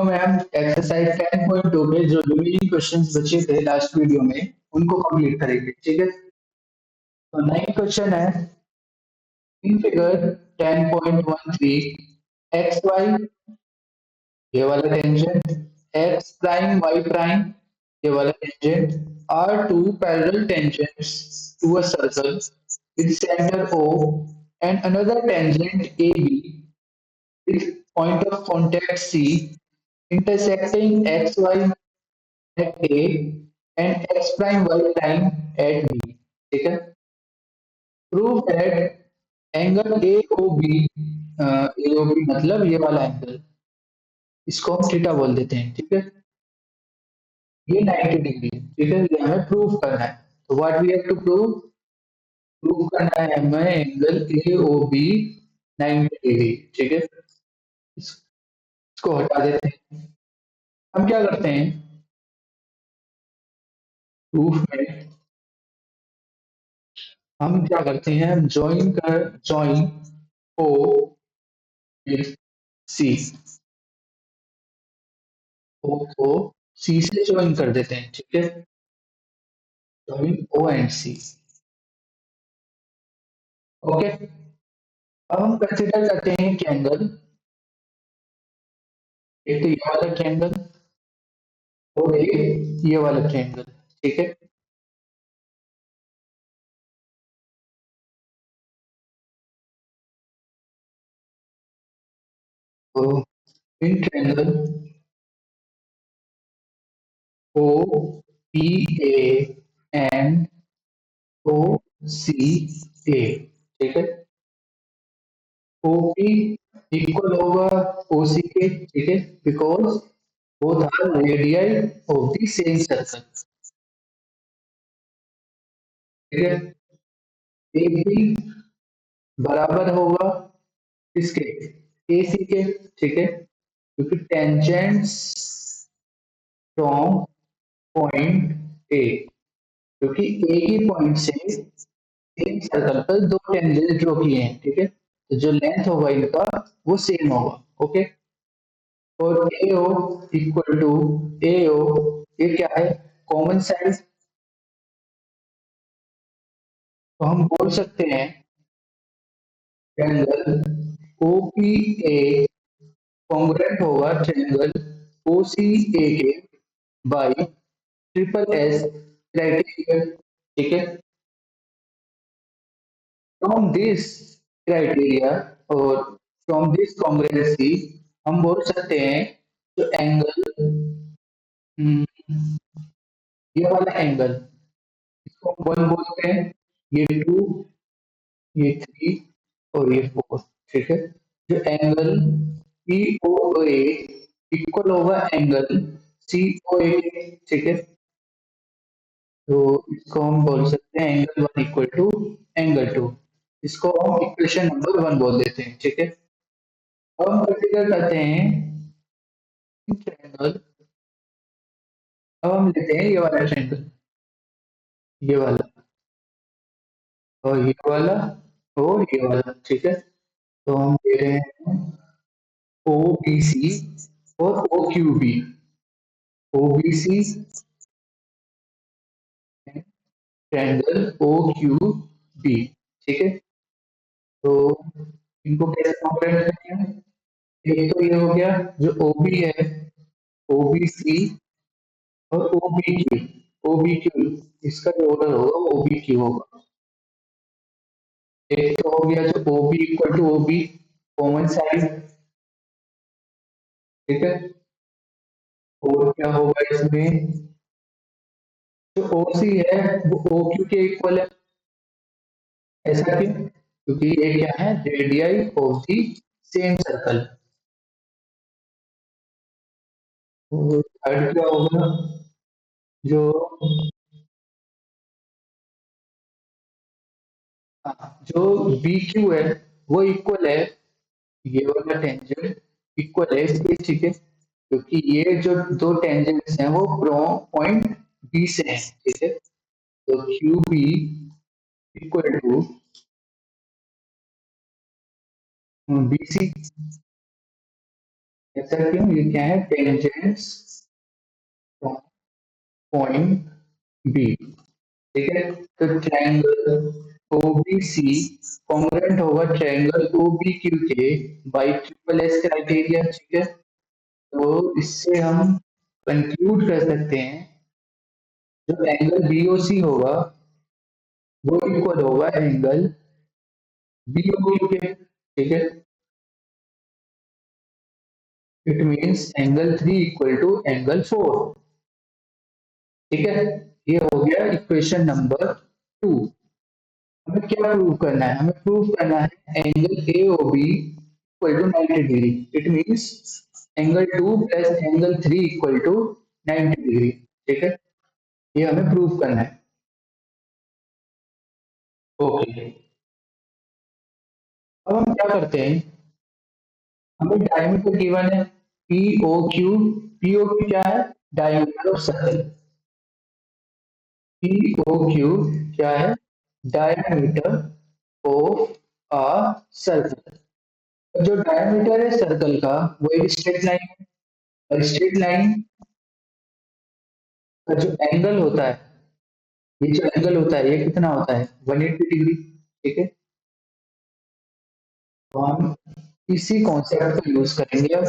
तो ma'am exercise 10.2 में जो रिमेनिंग क्वेश्चंस बचे थे लास्ट वीडियो में उनको कंप्लीट करेंगे, ठीक है। तो नेक्स्ट क्वेश्चन है इन फिगर 10.13 एक्स वाई, ये वाला tangent, X prime Y prime, ये वाला tangent, are two parallel tangents to a circle with center O and another tangent AB with point of contact C intersecting XY at A and X prime Y prime at B. ठीक है। Prove that angle AOB, AOB मतलब ये वाला angle, इसको हम theta बोल देते हैं, ठीक है। ये 90 डिग्री, ठीक है, ये हमें प्रूव करना है। तो what we have to prove, prove करना है हमें एंगल AOB 90 डिग्री, ठीक है। इसको हटा देते हैं। हम क्या करते हैं प्रूफ में, हम क्या करते हैं, हम ज्वाइन ओ विद सी, ओ को सी से ज्वाइन कर देते हैं, ठीक है। Join O and C, okay. अब हम कंसिडर करते हैं ट्रायंगल, एक तो ये वाला ट्रायंगल और एक ये वाला ट्रायंगल, ठीक है। तो in triangle O P A and O C A, ठीक है। ओपी इक्वल होगा ओसी के, ठीक है, because both are radii of the same circle, ठीक है। एबी बराबर होगा किसके, एसी के, ठीक है, क्योंकि टेंजेंट्स फ्रॉम पॉइंट ए, क्योंकि एक ही पॉइंट से सेम सर्कल पर दो टेंजेंट ड्रॉ किए हैं, ठीक है, तो जो लेंथ होगा इनका वो सेम होगा, ओके। और AO इक्वल टू AO, ये क्या है, कॉमन साइड, तो हम बोल सकते हैं ट्रायंगल OPA कॉन्ग्रुएंट होगा ट्रायंगल OCA के बाय ट्रिपल एस क्राइटेरिया, ठीक है। फ्रॉम दिस क्राइटेरिया और फ्रॉम दिस कॉन्ग्रुएंसी हम बोल सकते हैं जो एंगल, ये वाला एंगल, इसको हम वन बोलते हैं, ये टू, ये थ्री और ये फोर, ठीक है। जो angle E O A equal होगा एंगल सी ओ ए, ठीक है। तो इसको हम बोल सकते हैं angle one equal to angle two, इसको हम इक्वेशन नंबर वन बोल देते हैं, ठीक है। अब हम कंसिडर करते हैं ट्रायंगल, अब हम लेते हैं ये वाला ट्रायंगल, ये वाला और ये वाला और ये वाला, ठीक है। तो हम ले रहे हैं ओ बी सी और O Q B, O B C triangle O Q B, ठीक है। तो इनको कैसे कंपेयर करते हैं, एक तो ये हो गया जो ओ बी है, ओ बी सी और O B Q, O B Q, इसका जो ऑर्डर होगा वो ओ बी क्यू होगा। एक तो हो गया जो O B equal to O B common side, ठीक है। और क्या होगा इसमें, जो ओ सी है वो ओ क्यू के इक्वल है, ऐसा क्यों, क्योंकि ये क्या है, radii of the same circle. और थर्ड क्या होगा, जो जो बी क्यू है वो इक्वल है, ये वाला टेंजेंट इक्वल है इसके, ठीक है, क्योंकि ये जो दो टेंजेंट्स हैं वो पॉइंट बी से हैं, ठीक है। तो Q B equal to B C, ऐसा क्यों, ये क्या है, टेंजेंट्स पॉइंट बी। ठीक है, तो ट्रायंगल ओबीसी कॉन्ग्रुएंट होगा ट्रायंगल ओबीक्यू के बाई ट्रिपल एस क्राइटेरिया। ठीक है, तो इससे हम कंक्लूड कर सकते हैं जो एंगल बीओसी होगा वो इक्वल होगा एंगल बीओक्यू के। ठीक है, it means angle 3 equal to angle 4। ठीक है, ये हो गया इक्वेशन नंबर 2। हमें क्या प्रूव करना है, हमें प्रूव करना है angle A O B equal to 90 degree. It means angle 2 plus angle 3 equal to 90 degree. ठीक है, ये हमें प्रूव करना है। ओके, अब हम क्या करते हैं, हमें डायमीटर गिवन है P O Q. P O Q क्या है, diameter of circle. P O Q क्या है, डायमीटर ऑफ अ सर्कल। जो डायमीटर है सर्कल का वो एक स्ट्रेट लाइन है, और स्ट्रेट लाइन का जो एंगल होता है, ये जो एंगल होता है ये कितना होता है, 180 डिग्री। ठीक है, तो हम इसी कॉन्सेप्ट को यूज करेंगे अब।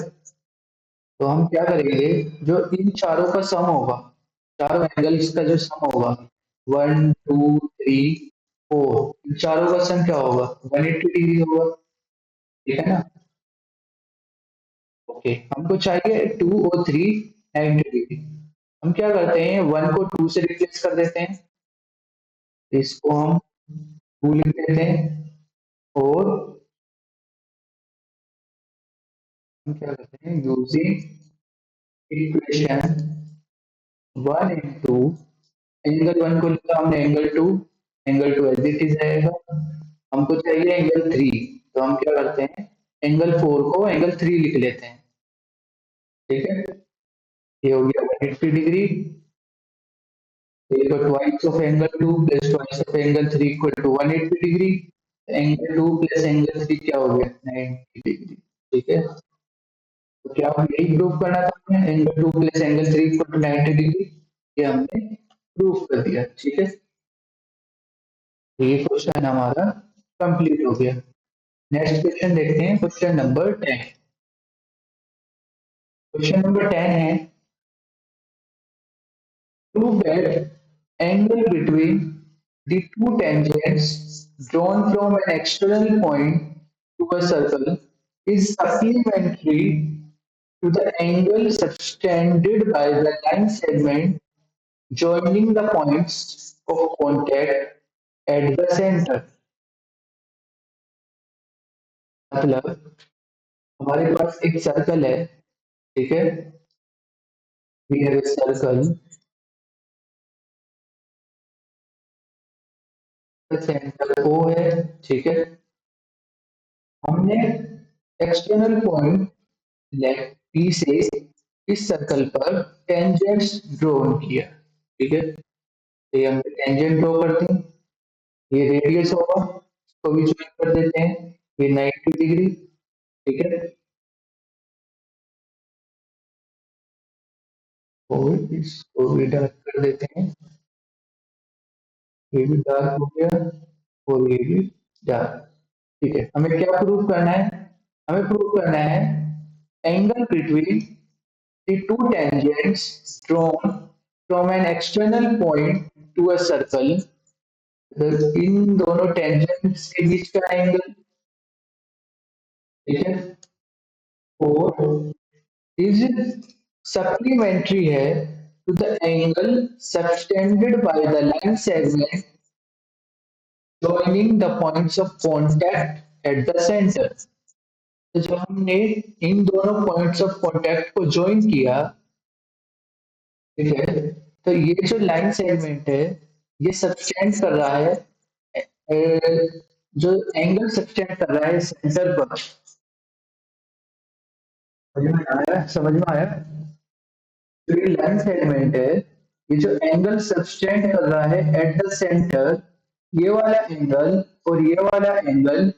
तो हम क्या करेंगे, जो इन चारों का सम होगा, चारों एंगल्स का जो सम होगा, 1 2 3 4, इन चारों का सम क्या होगा, 180 डिग्री होगा। ठीक है ना, ओके, हमको चाहिए 2 और 3 90 डिग्री। हम क्या करते हैं, 1 को 2 से रिप्लेस कर देते हैं, इसको हम 2 लिख देते हैं, और हम क्या करते हैं, यूजिंग इक्वेशन 1 and 2, एंगल 1 को लिखा हमने, एंगल 2 एज इट इज रहेगा। हमको चाहिए एंगल 3, तो हम क्या करते हैं, एंगल 4 को एंगल 3 लिख लेते हैं। ठीक है, ये हो गया 180 डिग्री। तो twice of angle 2 plus twice of angle 3 equal to 180 degree. Angle 2 plus angle 3 क्या हो गया, 90 डिग्री। ठीक है, तो क्या हम यही प्रूव करना था, हमें angle 2 plus angle 3 equal to 90 degree, ये हमने प्रूव कर दिया। ठीक है, तो ये क्वेश्चन हमारा कंप्लीट हो गया। नेक्स्ट क्वेश्चन देखते हैं, क्वेश्चन नंबर 10। क्वेश्चन नंबर 10 है, prove that angle between the two tangents drawn from an external point to a circle is supplementary to the angle subtended by the line segment joining the points of contact at the center। मतलब हमारे पास एक circle है। ठीक है, we have a circle, centre O है। ठीक है, हमने एक्सटर्नल पॉइंट लेट पी से इस सर्कल पर टेंजेंट्स ड्रॉ किया। ठीक है, तो ये हम टेंजेंट ड्रॉ करते हैं, ये रेडियस होगा, इसको भी ज्वाइन कर देते हैं, ये 90 डिग्री। ठीक है, और इसको भी डार्क कर देते हैं, ये भी डार्क हो गया, और ये भी डार्क। ठीक है, हमें क्या प्रूव करना है, हमें प्रूव करना है angle between the two tangents drawn from an external point to a circle। इन दोनों टेंजेंट्स के बीच का एंगल। ठीक है, और इज सप्लीमेंट्री है to the angle subtended by the line segment joining the points of contact at the center। तो जब हमने इन दोनों पॉइंट्स ऑफ कांटेक्ट को ज्वाइन किया, ठीक है, तो ये जो लाइन सेगमेंट है ये सबटेंड कर रहा है, जो एंगल सबटेंड कर रहा है सेंटर पर। समझ में आया, समझ में आया, जो ये लाइन सेगमेंट है, ये जो एंगल सबटेंड कर रहा है एट द सेंटर, ये वाला एंगल और ये वाला एंगल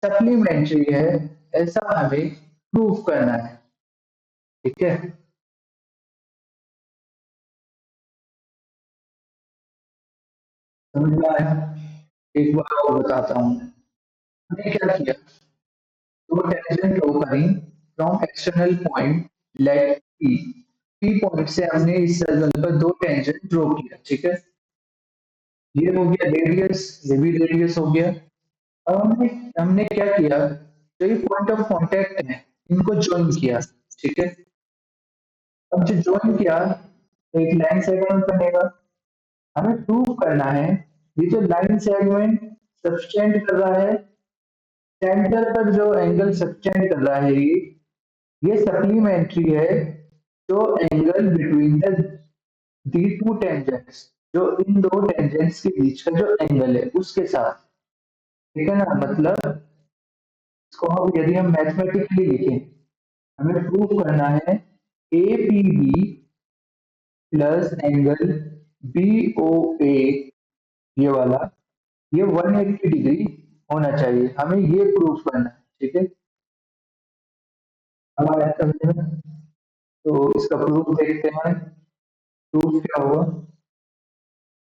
सप्लीमेंट्री है, ऐसा हमें प्रूव करना है। ठीक है, समझ में आया? एक बार और बताता हूँ। हमने क्या किया, दो टेंजेंट ड्रॉ करी from external point let P. P point से हमने इस सर्कल पर दो टेंजेंट ड्रॉ किया, ठीक है। ये हो गया रेडियस, ये भी रेडियस हो गया। अब हमने हमने क्या किया, जो ये पॉइंट ऑफ कांटेक्ट है इनको ज्वाइन किया, ठीक है। अब जो ज्वाइन किया तो एक लाइन सेगमेंट बनेगा। हमें प्रूव करना है ये जो लाइन सेगमेंट सबटेंड कर रहा है, सेंटर पर जो एंगल सबटेंड कर रहा है ये सप्लीमेंट्री है जो angle between the the to tangents, जो इन दो टेंजेंट्स के बीच का जो एंगल है उसके साथ, ठीक है ना। मतलब इसको हम यदि हम मैथमेटिकली लिखें, हमें प्रूव करना है A P B plus angle B O A, ये वाला, ये 180 डिग्री होना चाहिए, हमें ये प्रूफ करना है, ठीक है। अब आया समझ में? तो इसका प्रूफ देखते हैं। प्रूफ क्या होगा,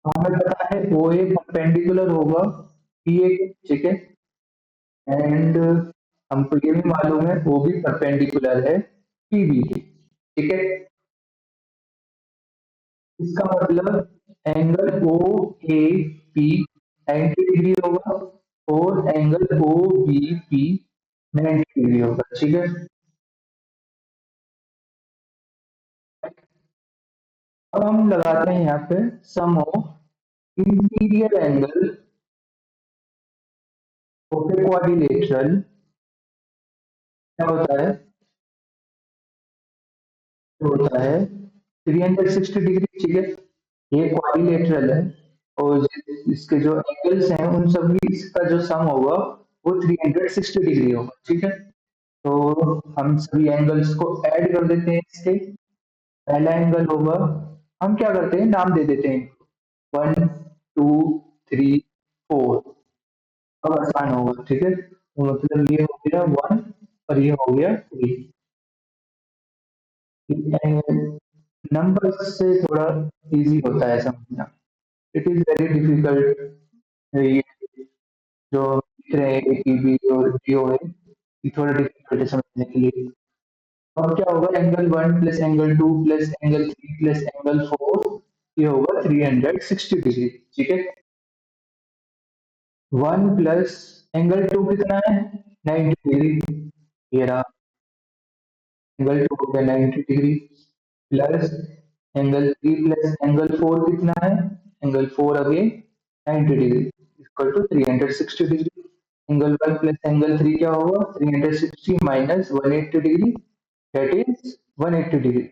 हमें पता है ओ ए परपेंडिकुलर होगा पी ए के, ठीक है। एंड हमको ये भी मालूम है वो भी परपेंडिकुलर है पी बी के, ठीक है। इसका मतलब angle O A P 90 degree होगा और angle O B P 90 degree होगा, ठीक है। अब हम लगाते हैं यहाँ पे sum of interior angle of a quadrilateral, क्या होता है, जो होता है 360 डिग्री, ठीक है। ये क्वाड्रिलेटरल है और इसके जो एंगल्स हैं उन सभी इसका जो सम होगा वो 360 डिग्री होगा, ठीक है। तो हम सभी एंगल्स को ऐड कर देते हैं इसके। पहला एंगल होगा, हम क्या करते हैं नाम दे देते हैं, 1 2 3 4। अब आसान होगा, ठीक है। तो मतलब ये हो गया 1 और ये हो गया 3। नंबर से थोड़ा इजी होता है समझना, इट इज वेरी डिफिकल्ट। ये जो लिख रहे हैं ए बी और जियो है, ये थोड़ा डिफिकल्ट है समझने के लिए। अब क्या होगा, angle 1 plus angle 2 plus angle 3 plus angle 4, ये होगा 360 डिग्री, ठीक है। 1 प्लस एंगल 2 कितना है, 90 डिग्री, ये रहा एंगल 2 हो गया 90 degree, plus angle 3 plus angle 4 कितना है, angle 4 again 90 degree, equal to 360 degree. Angle 1 plus angle 3 क्या होगा, 360 minus 180 degree, that is 180 degree.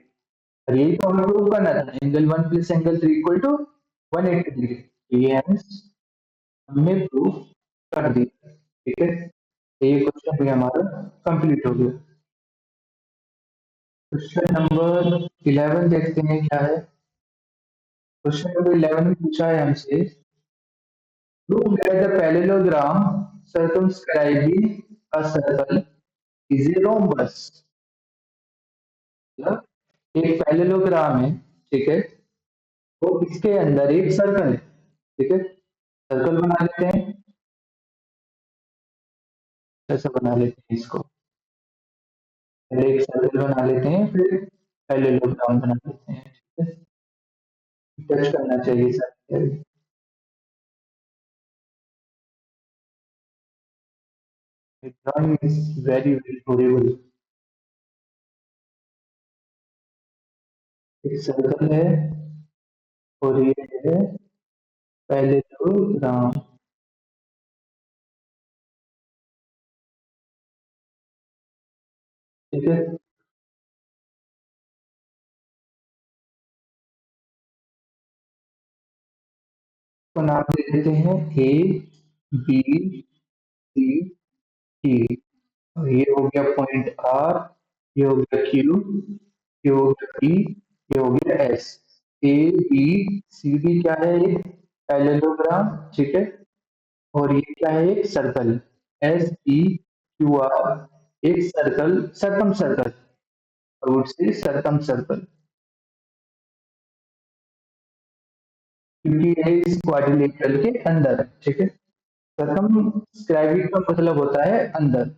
और यही तो हमें प्रूव करना था, angle 1 plus angle 3 equal to 180 degree. ये हमने प्रूफ कर दिया, ठीक है। ये क्वेश्चन भी हमारा कंप्लीट हो गया। क्वेश्चन नंबर 11 देखते हैं क्या है। क्वेश्चन नंबर 11 में पूछा है हमसे, prove that the parallelogram circumscribing a circle is a rhombus। मतलब एक पैरेललोग्राम है, ठीक है, तो इसके अंदर एक सर्कल है, ठीक है। सर्कल बना लेते हैं, ऐसे बना लेते हैं इसको, पहले एक सर्कल बना लेते हैं फिर पैरेललोग्राम बना लेते हैं, ठीक है। टच करना चाहिए circle. Drawing is very very horrible. एक सर्कल है और ये है पैरेललोग्राम, ठीक है। तो नाम दे देते हैं ए बी सी डी। और ये हो गया पॉइंट आर, ये हो गया क्यू, ये हो गया पी, ये हो गया S. A B C D क्या है, एक पैरेललोग्राम, ठीक है। और ये क्या है, एक circle, S E Q R, एक circle, circumcircle, I would say circum circle, क्योंकि ये इस क्वाड्रिलेटरल के अंदर है, ठीक है। सर्कमस्क्राइबिंग का मतलब होता है अंदर।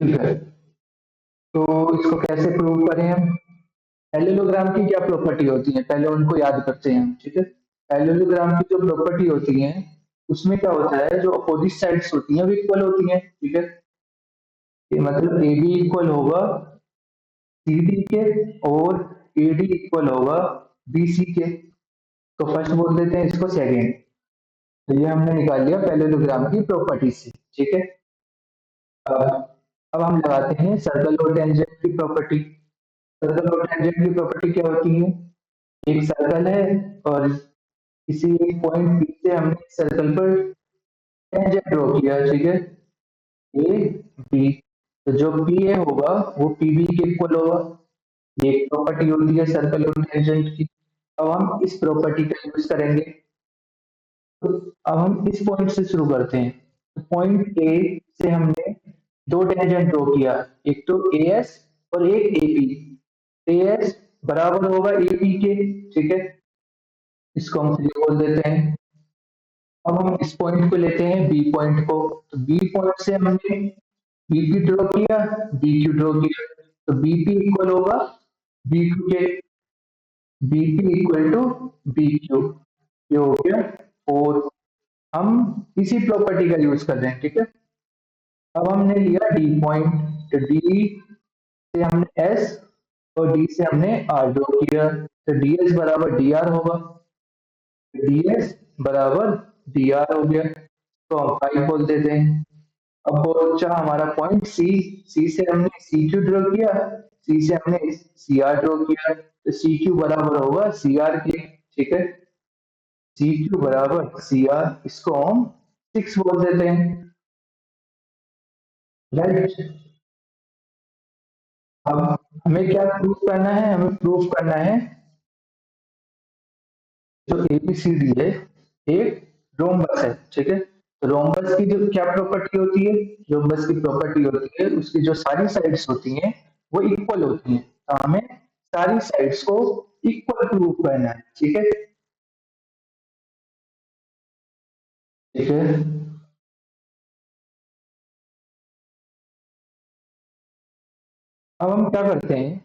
ठीक है, तो इसको कैसे प्रूव करें हम? पैरेललोग्राम की क्या प्रॉपर्टी होती है, पहले उनको याद करते हैं हम, ठीक है। पैरेललोग्राम की जो प्रॉपर्टी होती है, उसमें क्या होता है, जो अपोजिट साइड्स होती हैं वो इक्वल होती हैं, ठीक है। ये मतलब ए बी इक्वल होगा सी डी के, और ए डी इक्वल होगा बी सी के। तो फर्स्ट बोल देते हैं इसको सेकेंड। तो ये हमने निकाल लिया पैरेललोग्राम की प्रॉपर्टी से, ठीक है। अब हम लगाते हैं सर्कल और टेंजेंट की प्रॉपर्टी। सर्कल और टेंजेंट की प्रॉपर्टी क्या होती है? एक सर्कल है, और किसी एक पॉइंट पी से हमने सर्कल पर टेंजेंट ड्रॉ किया, ठीक है, ए बी। तो जो पी ए होगा वो पी बी के इक्वल होगा। ये एक प्रॉपर्टी होती है सर्कल और टेंजेंट की। अब हम इस प्रॉपर्टी का यूज करेंगे। तो अब हम इस पॉइंट से शुरू करते हैं। तो पॉइंट ए से हमने दो टेंजेंट ड्रॉ किया, एक तो ए एस और एक ए पी। ए एस बराबर होगा ए पी के, ठीक है, इसको हम थ्री बोल देते हैं। अब हम इस पॉइंट को लेते हैं बी पॉइंट को। तो बी पॉइंट से हमने बी पी ड्रॉ किया, बी क्यू ड्रॉ किया। तो बी पी इक्वल होगा बी क्यू के, B P equal to B Q. ये हो गया। और हम इसी प्रॉपर्टी का यूज कर रहे हैं, ठीक है। अब हमने लिया डी पॉइंट। तो डी से हमने एस और डी से हमने आर ड्रॉ किया। तो डी एस बराबर डी आर होगा। डी एस बराबर डी आर हो गया। तो हम 5 बोल देते हैं। अब बचा हमारा पॉइंट सी। सी से हमने सी क्यू ड्रॉ किया, सी से हमने सी आर ड्रॉ किया। तो सी क्यू बराबर होगा सी आर के, ठीक है। सी क्यू बराबर सी आर, इसको हम 6 बोल देते हैं, राइट। अब हमें क्या प्रूफ करना है? हमें प्रूफ करना है जो एबीसीडी है एक रोम्बस है, ठीक है। तो रोम्बस की जो क्या प्रॉपर्टी होती है? रोम्बस की प्रॉपर्टी होती है उसकी जो सारी साइड्स होती हैं वो इक्वल होती हैं। तो हमें सारी साइड्स को इक्वल प्रूव करना है, ठीक है। ठीक है, अब हम क्या करते हैं,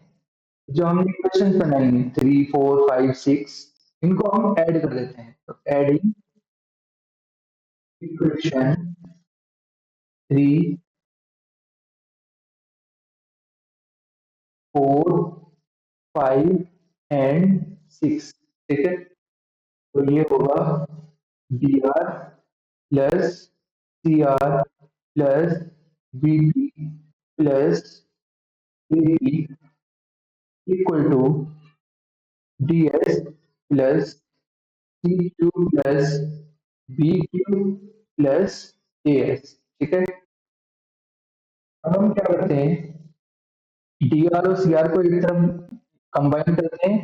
जो हमने इक्वेशन बनाई है 3 4 5 6, इनको हम ऐड कर देते हैं। तो एडिंग इक्वेशन 3 4 5 एंड 6, ठीक है। तो ये होगा D R plus C R plus B P plus A P equal to D S plus C Q plus B Q plus A S, ठीक है। अब हम क्या करते हैं, डी आर और सी आर को एक तरफ कंबाइन करते हैं,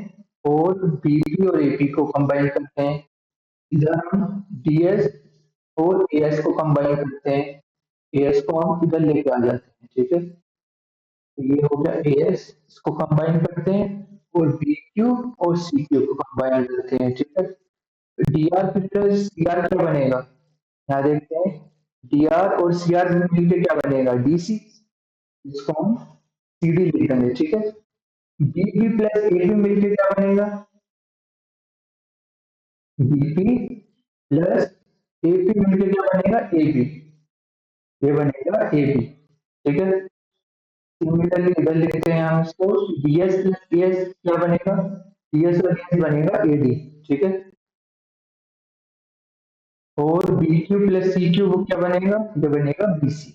और बी पी और ए पी को कंबाइन करते हैं। इधर हम डी एस और ए एस को कंबाइन करते हैं। ए एस को हम इधर लेके आ जाते हैं, ठीक है। तो ये हो गया ए एस, इसको कंबाइन करते हैं, और बी क्यू और सी क्यू को कंबाइन करते हैं, ठीक है। D R plus C R क्या बनेगा? यहाँ देखते हैं, डी आर और सी आर मिलकर क्या बनेगा? D C. इसको हम सी डी लिख देंगे, ठीक है। B P plus A P मिलकर क्या बनेगा? B P plus A P मिलकर क्या बनेगा? A P. ये बनेगा ए पी, ठीक है। सिमिलरली इधर लिखते हैं हम इसको, डीएस प्लस डीएस क्या बनेगा? डीएस और डीएस बनेगा एडी, ठीक है। और B Q plus C Q वो क्या बनेगा? ये बनेगा बीसी,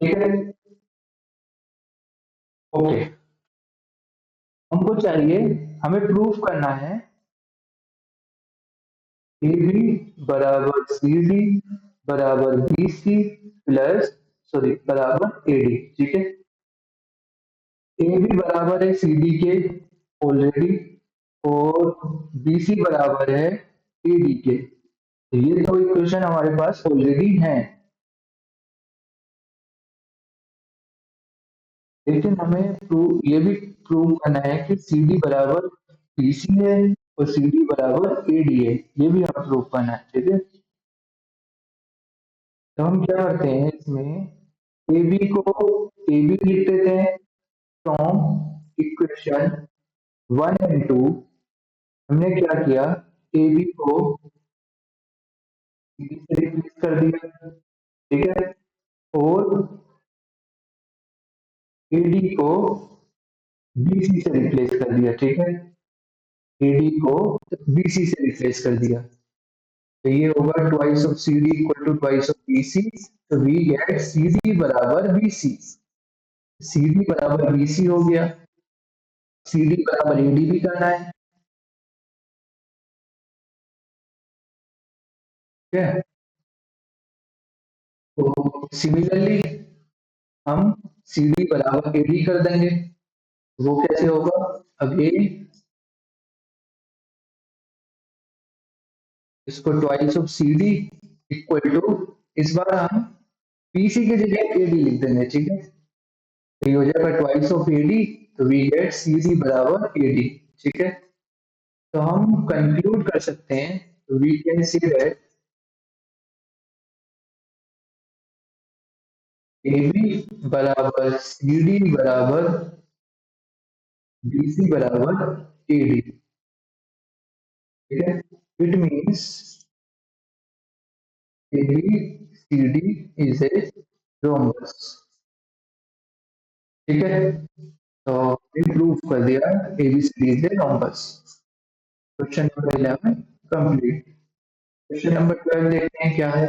ठीक है। ओके, हमको चाहिए, हमें प्रूफ करना है ए बी बराबर सी डी बराबर बी सी प्लस, सॉरी, बराबर ए डी, ठीक है। ए बी बराबर है सी डी के ऑलरेडी, और बी सी बराबर है ए डी के। तो ये दो इक्वेशन हमारे पास ऑलरेडी हैं। लेकिन हमें प्रूव ये भी प्रूव करना है कि सी डी बराबर बी सी है और सी डी बराबर ए डी है, ये भी हमें प्रूव करना है, ठीक है। तो हम क्या करते हैं इसमें, ए बी को ए बी लिख देते हैं फ्रॉम इक्वेशन 1 and 2। हमने क्या किया, ए बी को बी से रिप्लेस कर दिया, ठीक है, और ए डी को बी सी से रिप्लेस कर दिया, ठीक है, ए डी को बी सी से रिप्लेस कर दिया। तो ये होगा twice of C D equal to twice of B C. तो वी गेट सी डी बराबर बी सी, सी डी बराबर बी सी हो गया, सी डी बराबर ए डी भी करना है, ठीक है। तो सिमिलरली हम सी डी बराबर ए डी कर देंगे, वो कैसे होगा, अगेन इसको twice of C D equal to, इस बार हम पीसी की जगह ए डी लिख देंगे, ठीक है। तो ये हो जाएगा ट्वाइस ऑफ ए डी, तो वी गेट सी डी बराबर ए डी, ठीक है। तो हम कंक्लूड कर सकते हैं, we can see that A B बराबर सी डी बराबर बी सी बराबर ए डी, ठीक है। It means A B C D is a rhombus, ठीक है। तो प्रूव कर दिया A B C D is a rhombus. Question number 11 complete. Question number 12 देखते हैं क्या है।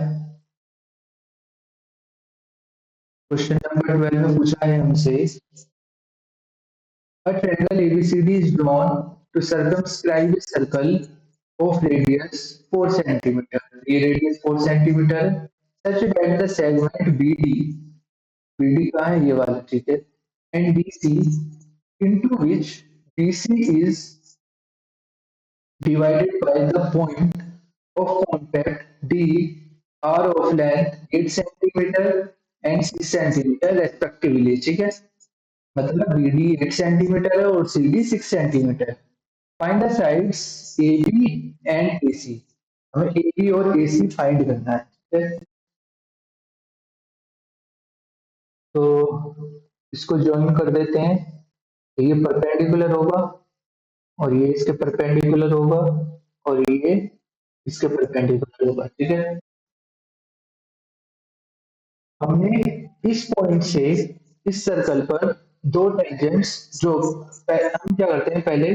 क्वेश्चन नंबर 12 में पूछा है हमसे, a triangle ABCD is drawn to circumscribe a circle of radius 4 centimeter, ये radius 4 centimeter है, such that the segment BD, BD कहाँ है, ये वाला, ठीक है, and BC into which BC is divided by the point of contact D are of length 8 centimeter and 6 centimeter respectively, ठीक है। मतलब बी डी 8 सेंटीमीटर है और C D 6 centimeter. Find the sides A B and A C, हमें A B और ए सी find करना है, ठीक है। तो इसको ज्वाइन कर देते हैं, तो ये परपेंडिकुलर होगा और ये इसके परपेंडिकुलर होगा और ये इसके परपेंडिकुलर होगा, ठीक है। हमने इस पॉइंट से इस सर्कल पर दो टेंजेंट्स जो हम क्या करते हैं, पहले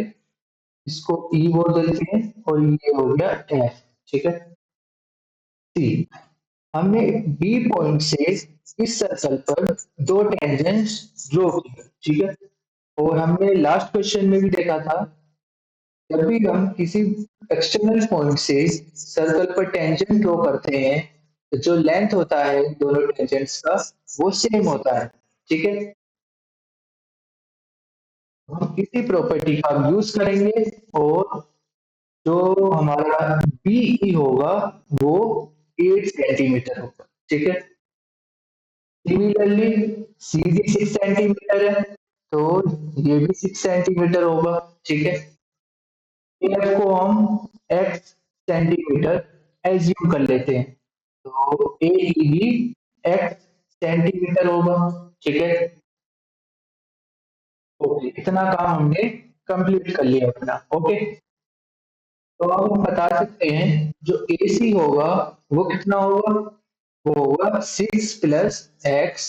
इसको ई बोल देते हैं और ये हो गया एफ, ठीक है। सी, हमने बी पॉइंट से इस सर्कल पर दो टेंजेंट्स ड्रॉ किए, ठीक है। और हमने लास्ट क्वेश्चन में भी देखा था, जब भी हम किसी एक्सटर्नल पॉइंट से सर्कल पर टेंजेंट ड्रॉ करते हैं तो जो लेंथ होता है दोनों टेंजेंट्स का वो सेम होता है, ठीक है। हम इसी प्रॉपर्टी का यूज करेंगे और जो हमारा बीई होगा वो 8 सेंटीमीटर होगा, ठीक है। सिमिलरली सीडी 6 सेंटीमीटर है तो ये भी 6 सेंटीमीटर होगा, ठीक है। एफ को हम x सेंटीमीटर एज्यूम कर लेते हैं, तो ए भी x सेंटीमीटर होगा, ठीक है। ओके, इतना काम हमने कंप्लीट कर लिया अपना, ओके। तो अब हम बता सकते हैं जो AC होगा वो कितना होगा, वो होगा 6 प्लस एक्स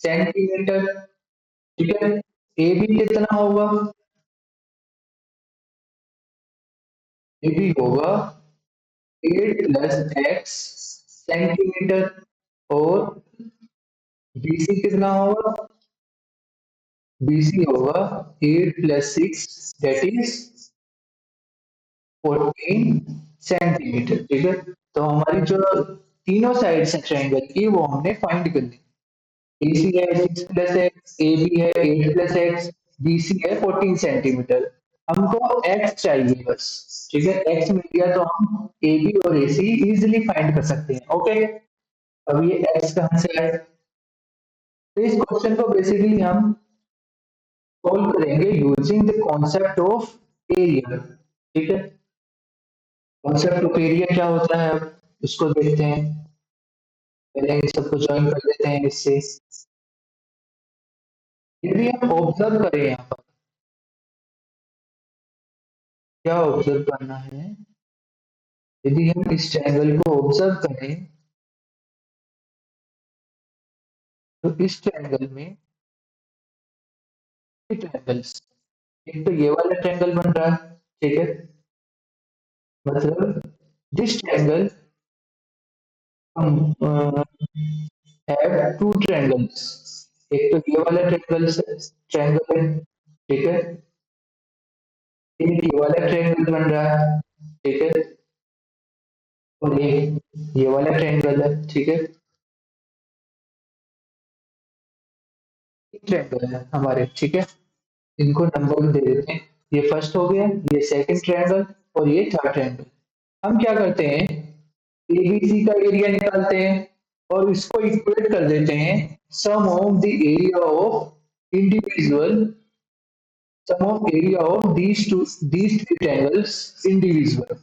सेंटीमीटर, ठीक है। ए बी कितना होगा, ए बी होगा 8 प्लस एक्स सेंटीमीटर और BC कितना होगा, BC होगा 8 प्लस 6 दैट इज 14 सेंटीमीटर, ठीक है। तो हमारी जो तीनों साइड्स हैं ट्रायंगल की वो हमने फाइंड कर ली। AC है 6 प्लस एक्स, AB है 8 प्लस एक्स, BC है 14 सेंटीमीटर। हमको x चाहिए बस, ठीक है। x मिल गया तो हम AB और AC इजीली फाइंड कर सकते हैं, ओके। अब ये x कहाँ से आए, तो इस क्वेश्चन को बेसिकली हम सॉल्व करेंगे using the concept of area. ठीक है, कॉन्सेप्ट ऑफ एरिया क्या होता है, अब उसको देखते हैं। पहले इन सबको ज्वाइन कर लेते हैं इससे। यदि आप ऑब्जर्व करें यहाँ पर, क्या ऑब्जर्व करना है, यदि हम इस ट्रायंगल को ऑब्जर्व करें तो इस ट्रायंगल में ट्रायंगल्स, एक तो ये वाला ट्रायंगल बन रहा है। ठीक है, मतलब दिस ट्रायंगल हम हैव टू ट्रायंगल्स, एक तो ये वाला ट्रायंगल है। ठीक है, एक ये वाला ट्रायंगल बन रहा है। ठीक है, और ये वाला ट्रायंगल है। ठीक है, ट्रायंगल है हमारे। ठीक है, इनको नंबर दे देते हैं, ये फर्स्ट हो गया, ये सेकंड ट्रायंगल, और ये थर्ड ट्रायंगल। हम क्या करते हैं, एबीसी का एरिया निकालते हैं और इसको इक्वेट कर देते हैं sum of the area of individual, sum of area of these three triangles individual.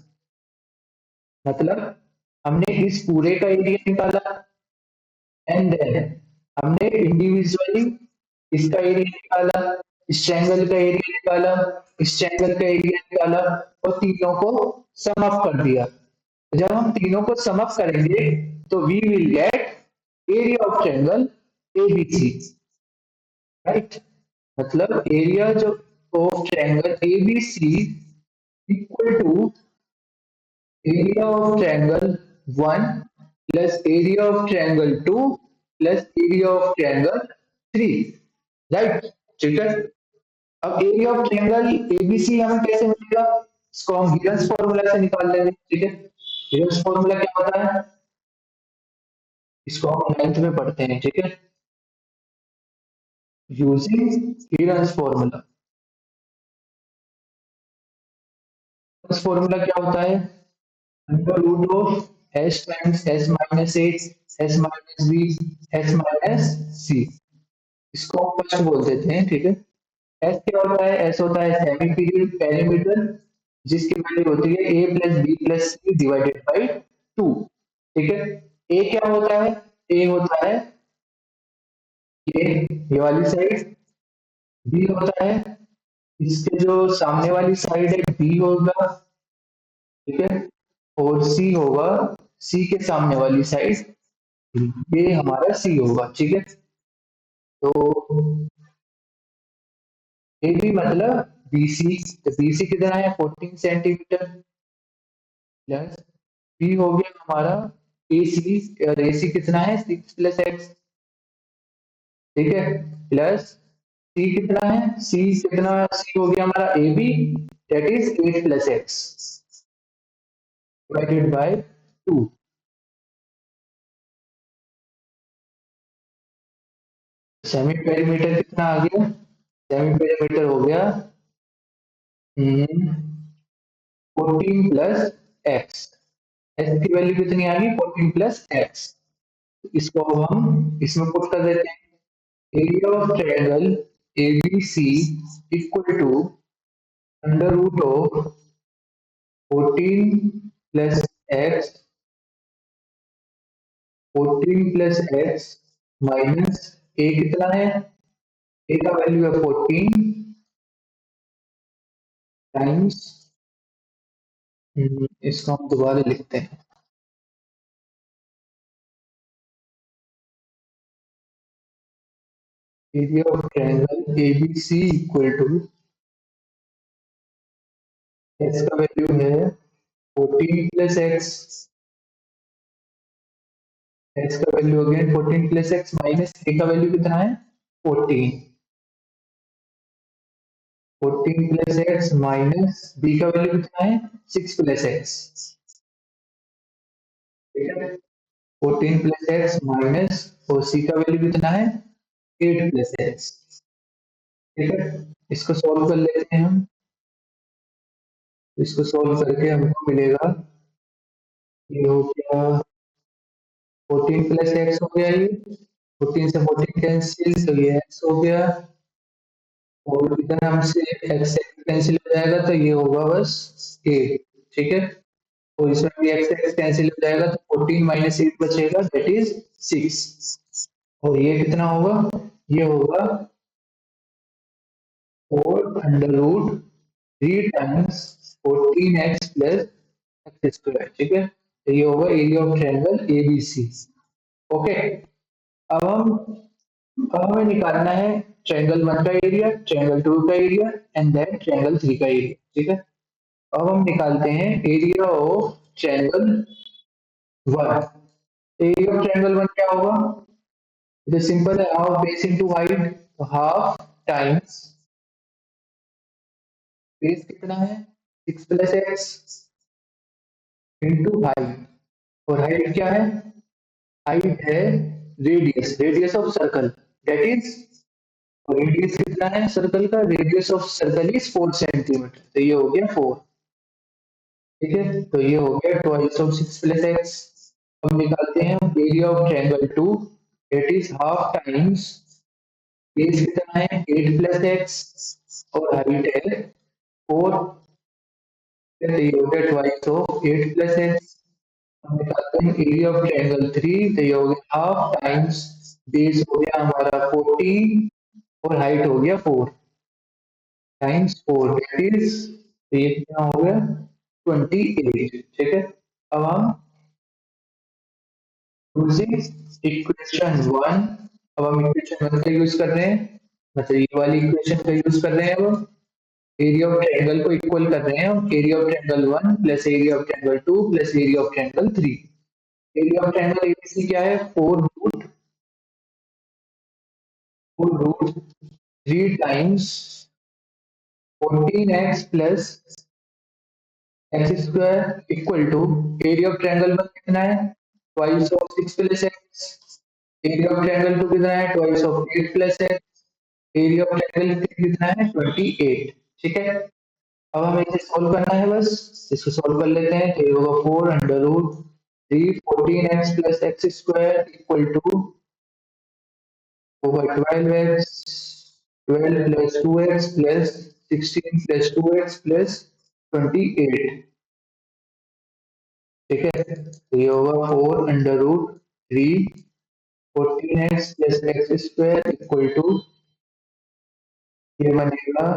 मतलब हमने इस पूरे का एरिया निकाला एंड देन हमने इंडिविजुअली इसका एरिया निकाला, इस ट्रायंगल का एरिया निकाला, इस ट्रायंगल का एरिया निकाला, और तीनों को सम अप कर दिया। जब हम तीनों को सम अप करेंगे तो we will get area of triangle ABC. Right, मतलब एरिया जो of triangle ABC equal to area of triangle 1 plus area of triangle 2 plus area of triangle 3। Right, ठीक है। अब एरिया ऑफ ट्रायंगल एबीसी हमें कैसे मिलेगा, इसको हम गिब्स फॉर्मूला से निकाल लेंगे। ठीक है, गिब्स फॉर्मूला क्या होता है, इसको हम 9th में पढ़ते हैं। ठीक है, using Gibbs formula. Gibbs formula क्या होता है, under root of S times S minus A, S minus B, S minus C, इसको हम फर्स्ट बोल देते हैं। ठीक है, एस क्या होता है, एस होता है सेमी पीरियड पेरीमीटर, जिसकी वैल्यू होती है A plus B plus C divided by 2। ठीक है, ए क्या होता है, ए होता है ये वाली साइड, बी होता है इसके जो सामने वाली साइड है बी होगा। ठीक है, और सी होगा सी के सामने वाली साइड, ये हमारा सी होगा। ठीक है, तो ए बी मतलब बीसी, तो बीसी कितना है 14 सेंटीमीटर, प्लस बी हो गया हमारा ए सी, और ए सी कितना है 6 प्लस एक्स। ठीक है, प्लस सी कितना है, सी कितना, सी हो गया हमारा A B, that is 8 plus X divided by 2। Semi perimeter कितना आ गया, सेमी पेरीमीटर हो गया 14 प्लस एक्स, एक्स की वैल्यू कितनी आ गई 14 प्लस एक्स। इसको अब हम इसमें पुट कर देते हैं, area of triangle ABC equal to under root of 14 plus X, 14 plus X minus A कितना है, ए का वैल्यू है 14 टाइम्स, इसको हम दोबारा लिखते हैं, area of triangle ABC equal to, X का वैल्यू है 14 प्लस एक्स, एक्स का वैल्यू हो गया 14 प्लस एक्स माइनस ए का वैल्यू कितना है 14, 14 प्लस एक्स माइनस बी का वैल्यू कितना है 6 प्लस एक्स। ठीक है, 14 प्लस एक्स माइनस और सी का वैल्यू कितना है 8 प्लस एक्स। ठीक है, इसको सॉल्व कर लेते हैं हम, इसको सॉल्व करके हमको मिलेगा, ये हो गया 14 प्लस एक्स हो गया, ये 14 से 14 कैंसिल, तो ये एक्स हो गया, और इधर हमसे एक्स कैंसिल हो जाएगा तो ये होगा बस ए। ठीक है, और इसमें भी एक्स एक्स कैंसिल हो जाएगा तो 14 - 8 बचेगा, दैट इज 6। और ये कितना होगा, ये होगा 4√3 14 एक्स प्लस एक्स स्क्वायर। ठीक है, तो ये होगा area of triangle ABC. Okay, अब हम अब हमें निकालना है ट्रायंगल वन का एरिया, ट्रायंगल टू का area and then triangle three का एरिया। ठीक है, अब हम निकालते हैं area of triangle one. Area of triangle one क्या होगा, इट इज सिंपल है, हाफ बेस इनटू हाइट, तो हाफ टाइम्स बेस कितना है 6 + x इनटू हाइट, और हाइट क्या है, हाइट है radius, radius of circle, that is, radius कितना है सर्कल का, radius of circle is 4 centimetre, तो ये हो गया 4। ठीक है, तो ये हो गया ट्वाइस ऑफ 6 + x। अब निकालते हैं area of triangle two, it is half times base कितना है 8 + x और हाइट है 4, तो ये हो गया ट्वाइस ऑफ 8 + x। हम निकालते हैं एरिया ऑफ ट्रायंगल थ्री, तो ये हो गया हाफ टाइम्स बेस हो गया हमारा 14 और हाइट हो गया 4 टाइम्स 4, दैट इज, तो ये कितना हो गया 28। ठीक है, अब हम यूजिंग इक्वेशन वन, अब हम इक्वेशन वन का यूज कर रहे हैं, मतलब ये वाली इक्वेशन का यूज कर रहे हैं। अब एरिया ऑफ ट्रायंगल को इक्वल कर रहे हैं हम, area of triangle one plus area of triangle two plus area of triangle three. Area of triangle ABC क्या है, 4√3 times 14x plus X square equal to, area of triangle one कितना है, twice of 6 + x, area of triangle two कितना है, twice of 8 + x, area of triangle three कितना है 28। ठीक है, अब हमें इसे सॉल्व करना है, बस इसको सॉल्व कर लेते हैं, तो ये होगा 4√3 14x plus X square equal to over 12x, 12 plus 2x plus 16 plus 2x plus 28। ठीक है, तो ये होगा 4√3 14x plus X square equal to, ये बनेगा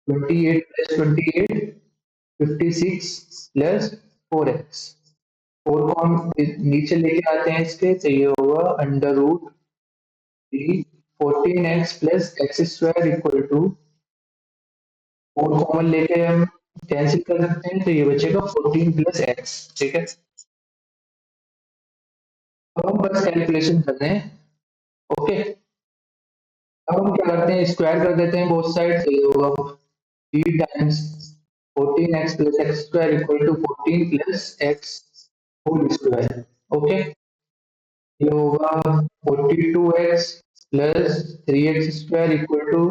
28 प्लस 28 56 प्लस 4x। 4 को हम नीचे लेके आते हैं इसके, तो ये होगा √3 14x plus X square equal to, 4 common लेके हम कैंसिल कर सकते हैं, तो ये बचेगा 14 + x। ठीक है, अब हम बस कैलकुलेशन कर रहे हैं। ओके, अब हम क्या करते हैं, स्क्वायर कर देते हैं बोथ साइड, तो ये होगा 3 times 14x plus X square equal to 14 + x whole square. Okay, ये होगा 42x plus 3x square equal to,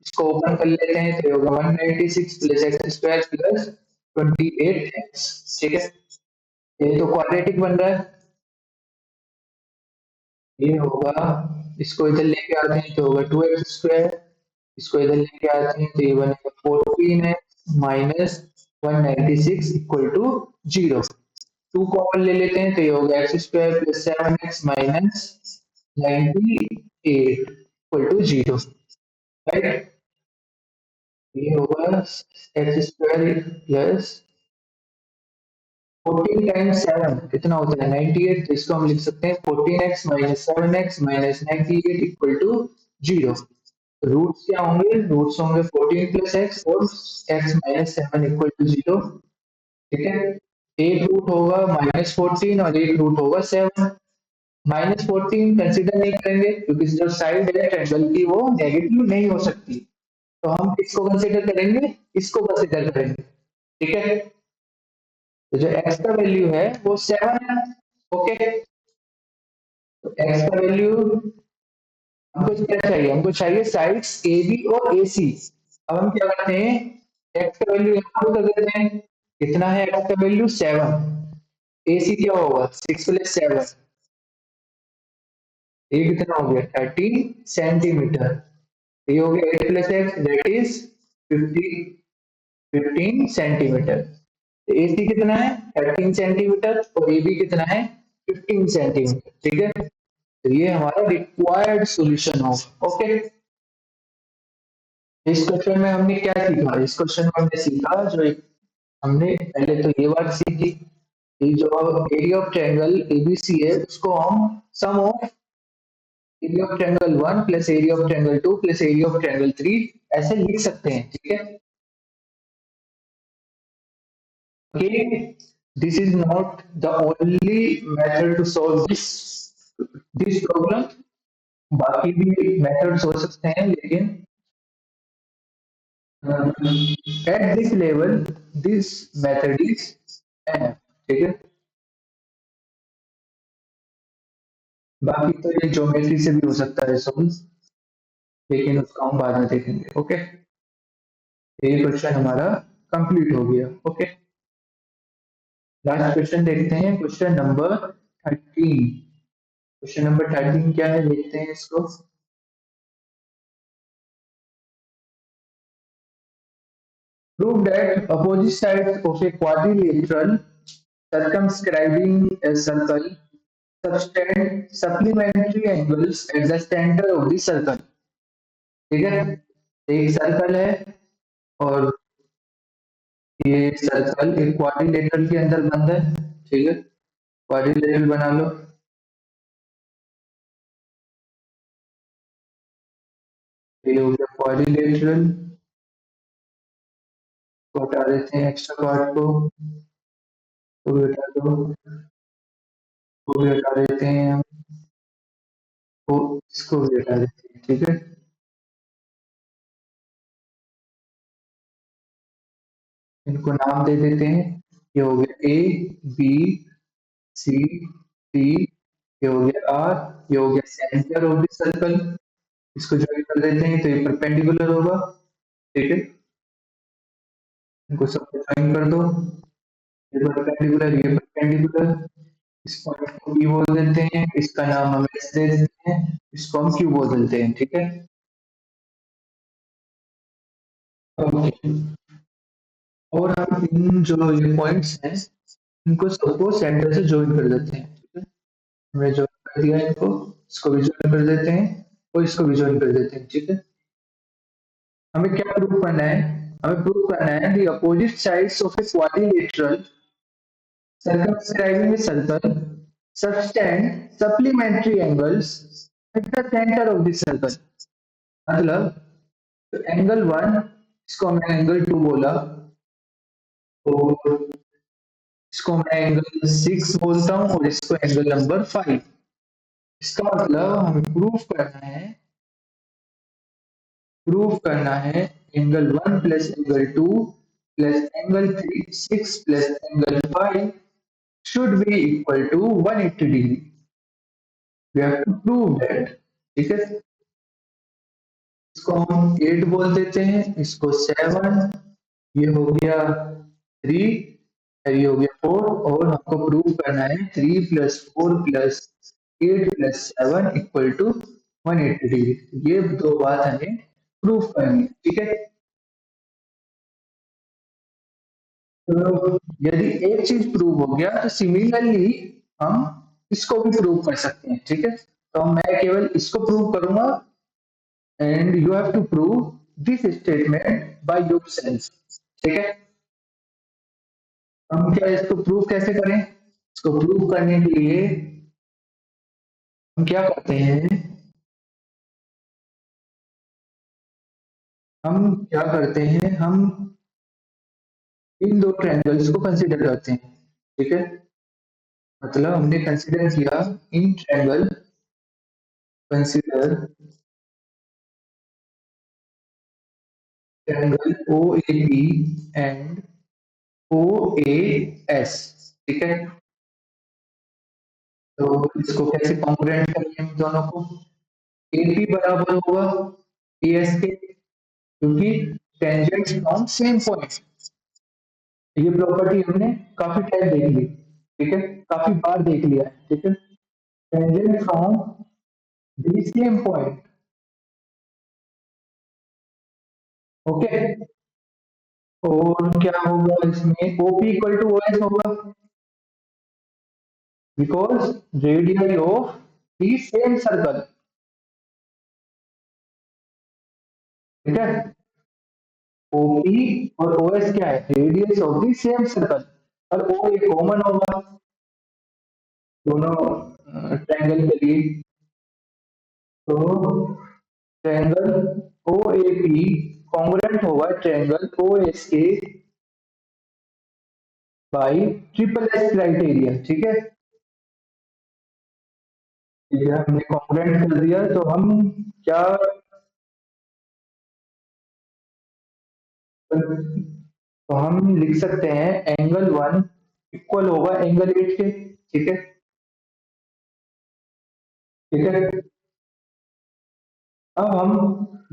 इसको ओपन कर लेते हैं, तो ये होगा 196 plus X square plus 28x। ठीक है, ये तो क्वाड्रेटिक बन रहा है, ये होगा, इसको इधर लेके आते हैं तो होगा 2x स्क्वायर, इसको इधर लेके आते हैं तो ये बनेगा 14x minus 196 equal to 0। 2 common ले लेते हैं तो ये होगा X square plus 7x minus 98 equal to 0। Right, ये होगा एक्स स्क्वायर प्लस 14 टाइम्स 7 कितना होता है 98, तो इसको हम लिख सकते हैं 14x minus 7x minus 98 equal to 0। Roots क्या होंगे, रूट्स होंगे 14 + x और x माइनस 7 इक्वल टू 0। ठीक है, एक रूट होगा -14 और एक रूट होगा 7। -14 कंसिडर नहीं करेंगे क्योंकि जो साइड है ट्रायंगल की वो नेगेटिव नहीं हो सकती, तो हम किसको कंसिडर करेंगे, इसको कंसिडर करेंगे। ठीक है, तो जो x का वैल्यू है वो 7 है। ओके, तो x का वैल्यू हमको क्या चाहिए, हमको चाहिए साइड्स ए बी और ए सी। अब हम क्या करते हैं, x का वैल्यू यहाँ पर कर देते हैं, कितना है x का वैल्यू 7, ए सी क्या होगा 6 + 7, ये कितना हो गया 13 सेंटीमीटर। ये हो गया 8 plus X that is 15 centimeter. A C कितना है 13 सेंटीमीटर और ए बी कितना है 15 सेंटीमीटर। ठीक है, तो ये हमारा रिक्वायर्ड सॉल्यूशन होगा। ओके, इस क्वेश्चन में हमने क्या सीखा, इस क्वेश्चन में हमने सीखा जो एक, हमने पहले तो ये बात सीखी कि जो एरिया ऑफ ट्रायंगल एबीसी है उसको हम sum of area of triangle 1 plus area of triangle 2 plus area of triangle 3 ऐसे लिख सकते हैं। ठीक है, okay, this is not the only method to solve this problem। बाकी भी methods हो सकते हैं लेकिन at this level this method is enough। ठीक है, बाकी तो ये ज्योमेट्री से भी हो सकता है सॉल्व, लेकिन उसको हम बाद में देखेंगे। ओके, ये क्वेश्चन हमारा कंप्लीट हो गया। ओके, लास्ट क्वेश्चन देखते हैं, क्वेश्चन नंबर 13। क्वेश्चन नंबर 13 क्या है देखते हैं इसको। Prove that opposite sides of a quadrilateral circumscribing a circle subtend supplementary angles at the center of the circle। ठीक है, एक सर्कल है और ये सर्कल एक क्वाड्रिलेटरल के अंदर बंद है। ठीक है, क्वाड्रिलेटरल बना लो। ये हो गया क्वाड्रिलेटरल, को हटा देते हैं एक्स्ट्रा पार्ट को भी हटा दो, को भी हटा देते हैं हम, को इसको भी हटा देते हैं। ठीक है, इनको नाम दे देते हैं। ये हो गया ए बी सी डी, ये हो गया आर, ये हो गया सेंटर ऑफ द सर्कल। इसको ज्वाइन कर देते हैं तो ये परपेंडिकुलर होगा। ठीक है, इनको सबको ज्वाइन कर दो, ये परपेंडिकुलर ये परपेंडिकुलर। इस पॉइंट को पी बोल देते हैं, इसका नाम हम एस दे देते हैं, इसको हम क्यू बोल देते हैं। ठीक है, ओके, और हम इन जो ये पॉइंट्स हैं इनको सबको सेंटर से ज्वाइन कर देते हैं। ठीक है, हमने ज्वाइन कर दिया इनको, इसको भी ज्वाइन कर देते हैं और इसको भी ज्वाइन कर देते हैं। ठीक है, हमें क्या प्रूव करना है, हमें प्रूव करना है the opposite sides of a quadrilateral circumscribing a circle subtend supplementary angles at the center of the circle। मतलब एंगल वन, इसको हमने एंगल टू बोला और इसको मैं एंगल 6 बोलता हूँ और इसको एंगल नंबर 5। इसका मतलब हमें प्रूफ करना है angle 1 plus angle 2 plus angle 3 6 plus angle 5 should be equal to 180 degree। We have to prove that। ठीक है, इसको हम 8 बोल देते हैं, इसको 7, ये हो गया 3, ये हो गया 4, और हमको प्रूव करना है 3 plus 4 plus 8 plus 7 equal to 180 degree. ये दो बात हमें प्रूव करनी है। ठीक है, तो यदि एक चीज प्रूव हो गया तो सिमिलरली हम इसको भी प्रूव कर सकते हैं। ठीक है, तो मैं केवल इसको प्रूव करूंगा and you have to prove this statement by yourself. ठीक है, हम क्या इसको प्रूव कैसे करें, इसको प्रूव करने के लिए हम क्या करते हैं, हम इन दो ट्रायंगल्स को कंसीडर करते हैं। ठीक है, मतलब हमने कंसीडर किया इन triangle, consider triangle O A B and O A S. ठीक है, तो इसको कैसे कॉन्ग्रुएंट करेंगे हम दोनों को, ए पी बराबर होगा ए एस के, क्योंकि टेंजेंट्स फ्रॉम सेम पॉइंट। ये प्रॉपर्टी हमने काफी टाइम देख ली। ठीक है, काफी बार देख लिया है। ठीक है, tangent from the same point okay. और क्या होगा इसमें, ओपी इक्वल टू ओएस होगा, because radius of the same circle. ठीक है, ओपी और ओएस क्या है, radius of the same circle, और ओ ये कॉमन होगा दोनों ट्रायंगल के लिए। तो triangle O A P congruent होगा ट्रायंगल ओ एस के बाई ट्रिपल एस क्राइटेरिया। ठीक है, ठीक है, हमने कॉन्ग्रुएंट कर दिया तो हम क्या, तो हम लिख सकते हैं एंगल वन इक्वल होगा एंगल एट के। ठीक है, ठीक है। अब हम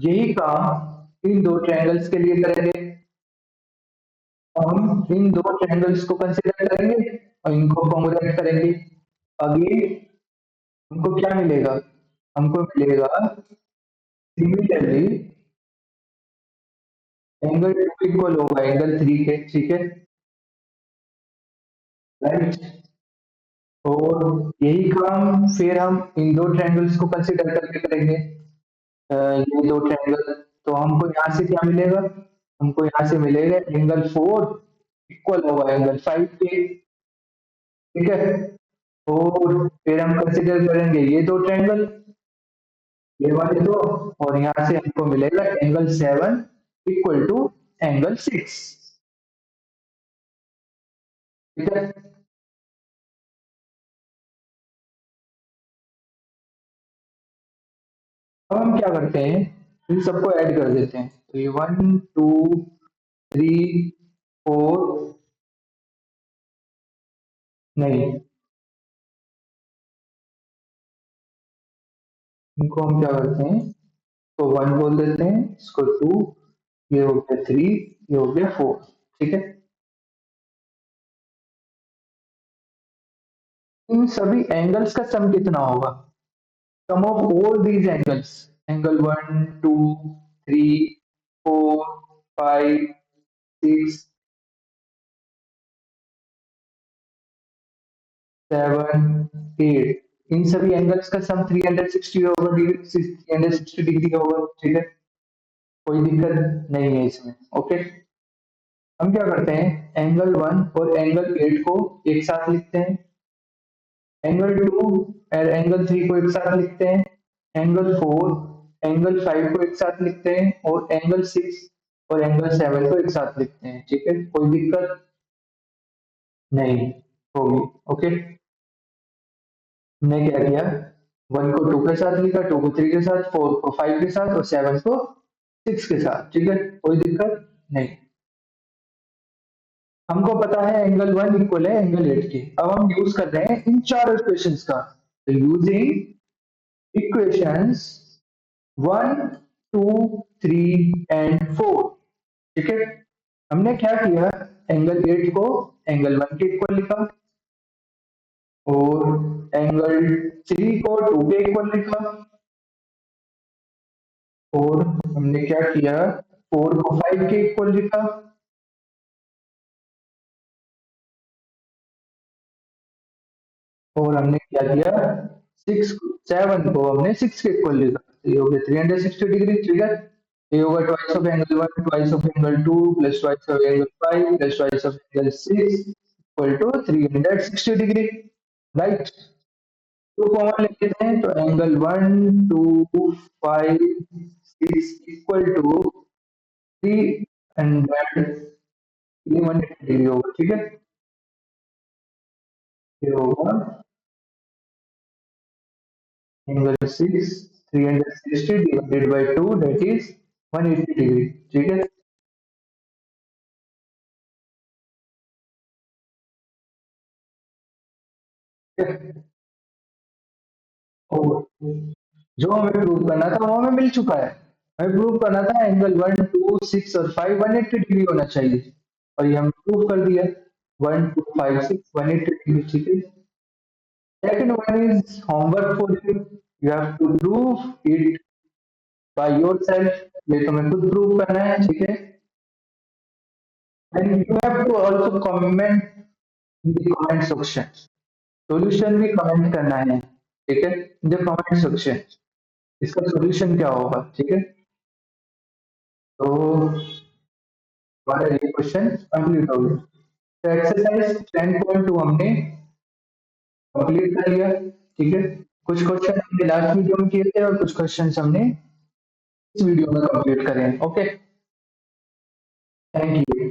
यही काम इन दो ट्रायंगल्स के लिए करेंगे। अब हम इन दो ट्रायंगल्स को कंसीडर करेंगे और इनको कॉन्ग्रुएंट करेंगे। अगेन हमको क्या मिलेगा, हमको मिलेगा सिमिलरली एंगल टू इक्वल होगा एंगल थ्री के। ठीक है, राइट। और यही काम फिर हम इन दो ट्रायंगल्स को कंसीडर करके करेंगे। ये दो ट्रायंगल, तो हमको यहाँ से क्या मिलेगा, हमको यहाँ से मिलेगा एंगल फोर इक्वल होगा एंगल फाइव के। ठीक है, और फिर हम कंसीडर करेंगे ये दो ट्रायंगल, ये वाले दो, और यहाँ से हमको मिलेगा angle seven equal to angle six. ठीक है, अब हम क्या करते हैं, इन सबको ऐड कर देते हैं, तो ये वन टू थ्री फोर, नहीं, इनको हम क्या करते हैं, तो वन बोल देते हैं, इसको टू, ये हो गया थ्री, ये हो गया फोर। ठीक है, इन सभी एंगल्स का सम कितना होगा, sum of all these angles, angle one two three four five six seven eight, इन सभी एंगल्स का सम 360 होगा, 360 डिग्री होगा। ठीक है, कोई दिक्कत नहीं है इसमें। ओके, हम क्या करते हैं, एंगल वन और एंगल एट को एक साथ लिखते हैं, एंगल टू और एंगल थ्री को एक साथ लिखते हैं, एंगल फोर एंगल फाइव को एक साथ लिखते हैं, और एंगल सिक्स और एंगल सेवन को एक साथ लिखते हैं। ठीक है, कोई दिक्कत नहीं होगी। ओके, हमने क्या किया, वन को टू के साथ लिखा, टू को थ्री के साथ, फोर को फाइव के साथ और सेवन को सिक्स के साथ। ठीक है, कोई दिक्कत नहीं। हमको पता है एंगल वन इक्वल है एंगल एट के, अब हम यूज कर रहे हैं इन चार इक्वेशंस का, तो using equations one two three and four. ठीक है, हमने क्या किया, एंगल एट को एंगल वन के इक्वल लिखा, और एंगल थ्री को टू के इक्वल लिखा, और हमने क्या किया, फोर को फाइव के इक्वल लिखा, और हमने क्या किया, सिक्स सेवन को हमने सिक्स के इक्वल लिखा, तो ये हो गया 360 डिग्री। ठीक है, ये होगा twice of angle one twice of angle two plus twice of angle five plus twice of angle six equal to 360 degree. Right, two common ले लेते हैं, तो angle one two five six equal to 300 degree होगा। ठीक है, ये होगा angle six 360 divided by two that is 180 degree. ठीक है, और जो हमें प्रूव करना था वो हमें मिल चुका है। हमें प्रूव करना था एंगल वन टू सिक्स और फाइव 180 डिग्री होना चाहिए, और ये हम प्रूव कर दिया, one two five six 180 degree. ठीक है, second one is homework for you, you have to prove it by yourself। ये तुम्हें खुद प्रूव करना है, ठीक है। And you have to also comment in the comment section, solution भी कमेंट करना है, ठीक है, इन द कमेंट सेक्शन, इसका सॉल्यूशन क्या होगा, ठीक है। तो हमारा ये क्वेश्चन कंप्लीट हो गया। तो एक्सरसाइज 10.2 हमने कंप्लीट कर लिया, ठीक है। कुछ क्वेश्चन हमने लास्ट वीडियो में किए थे और कुछ क्वेश्चन हमने इस वीडियो में कंप्लीट करें, ओके। Thank you.